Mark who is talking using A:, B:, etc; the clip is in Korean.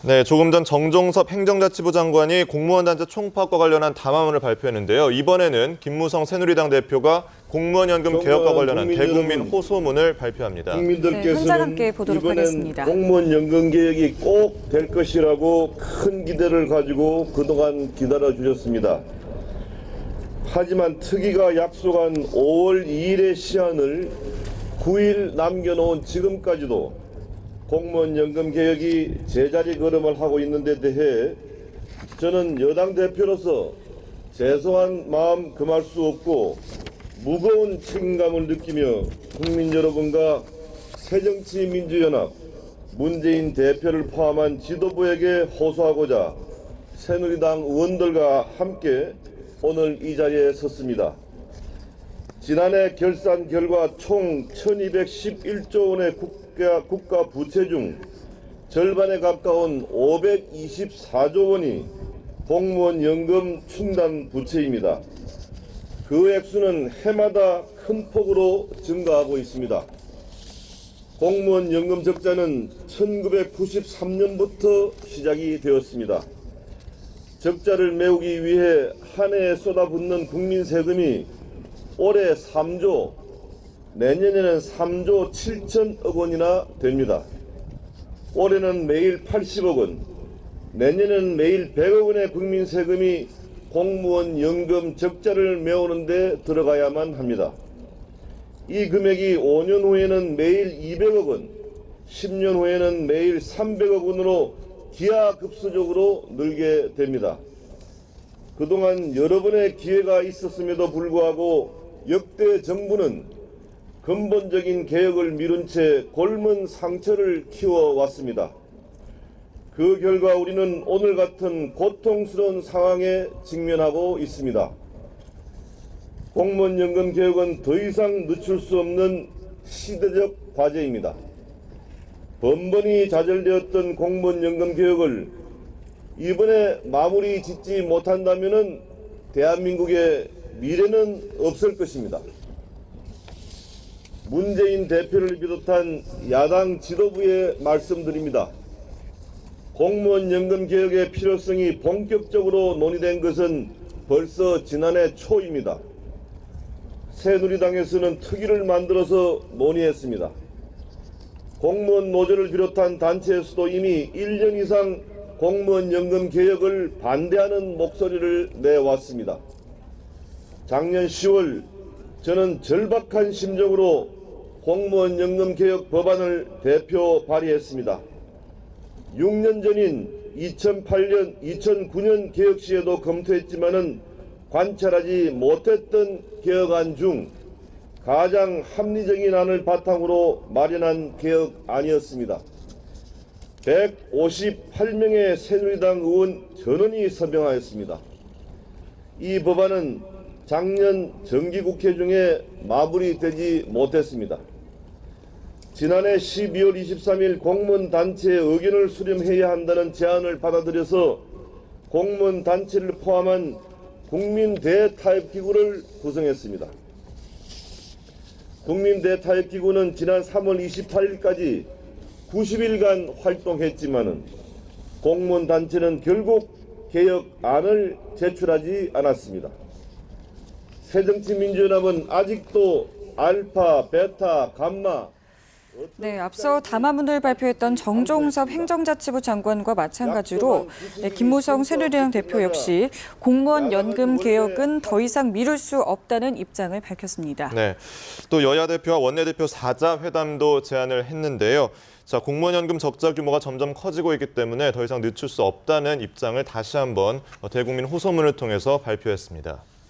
A: 네, 조금 전 정종섭 행정자치부 장관이 공무원 단체 총파업과 관련한 담화문을 발표했는데요. 이번에는 김무성 새누리당 대표가 공무원 연금 개혁과 관련한 대국민 호소문을 발표합니다.
B: 국민들께서는
C: 함께 보도록
B: 이번엔
C: 하겠습니다.
B: 공무원 연금 개혁이 꼭 될 것이라고 큰 기대를 가지고 그동안 기다려 주셨습니다. 하지만 특위가 약속한 5월 2일의 시한을 9일 남겨놓은 지금까지도 공무원 연금 개혁이 제자리 걸음을 하고 있는 데 대해 저는 여당 대표로서 죄송한 마음 금할 수 없고 무거운 책임감을 느끼며 국민 여러분과 새정치민주연합 문재인 대표를 포함한 지도부에게 호소하고자 새누리당 의원들과 함께 오늘 이 자리에 섰습니다. 지난해 결산 결과 총 1211조 원의 국가 부채 중 절반에 가까운 524조 원이 공무원 연금 충당 부채입니다. 그 액수는 해마다 큰 폭으로 증가하고 있습니다. 공무원 연금 적자는 1993년부터 시작이 되었습니다. 적자를 메우기 위해 한 해에 쏟아붓는 국민 세금이 올해 3조, 내년에는 3조 7천억 원이나 됩니다. 올해는 매일 80억 원, 내년에는 매일 100억 원의 국민 세금이 공무원 연금 적자를 메우는 데 들어가야만 합니다. 이 금액이 5년 후에는 매일 200억 원, 10년 후에는 매일 300억 원으로 기하급수적으로 늘게 됩니다. 그동안 여러 번의 기회가 있었음에도 불구하고 역대 정부는 근본적인 개혁을 미룬 채 골문 상처를 키워왔습니다. 그 결과 우리는 오늘 같은 고통스러운 상황에 직면하고 있습니다. 공무원 연금 개혁은 더 이상 늦출 수 없는 시대적 과제입니다. 번번이 좌절되었던 공무원 연금 개혁을 이번에 마무리 짓지 못한다면 대한민국의 미래는 없을 것입니다. 문재인 대표를 비롯한 야당 지도부에 말씀드립니다. 공무원 연금 개혁의 필요성이 본격적으로 논의된 것은 벌써 지난해 초입니다. 새누리당에서는 특위를 만들어서 논의했습니다. 공무원 노조를 비롯한 단체에서도 이미 1년 이상 공무원 연금 개혁을 반대하는 목소리를 내왔습니다. 작년 10월 저는 절박한 심정으로 공무원 연금 개혁 법안을 대표 발의했습니다. 6년 전인 2009년 개혁 시에도 검토했지만은 관찰하지 못했던 개혁안 중 가장 합리적인 안을 바탕으로 마련한 개혁안이었습니다. 158명의 새누리당 의원 전원이 서명하였습니다. 이 법안은 작년 정기국회 중에 마무리되지 못했습니다. 지난해 12월 23일 공무원 단체의 의견을 수렴해야 한다는 제안을 받아들여서 공무원 단체를 포함한 국민 대타협기구를 구성했습니다. 국민 대타협기구는 지난 3월 28일까지 90일간 활동했지만은 공무원 단체는 결국 개혁안을 제출하지 않았습니다. 새정치민주연합은 아직도 알파, 베타, 감마
C: 네, 앞서 담화문을 발표했던 정종섭 행정자치부 장관과 마찬가지로 김무성 새누리당 대표 역시 공무원 연금 개혁은 더 이상 미룰 수 없다는 입장을 밝혔습니다.
A: 네, 또 여야 대표와 원내대표 4자 회담도 제안을 했는데요. 자, 공무원 연금 적자 규모가 점점 커지고 있기 때문에 더 이상 늦출 수 없다는 입장을 다시 한번 대국민 호소문을 통해서 발표했습니다.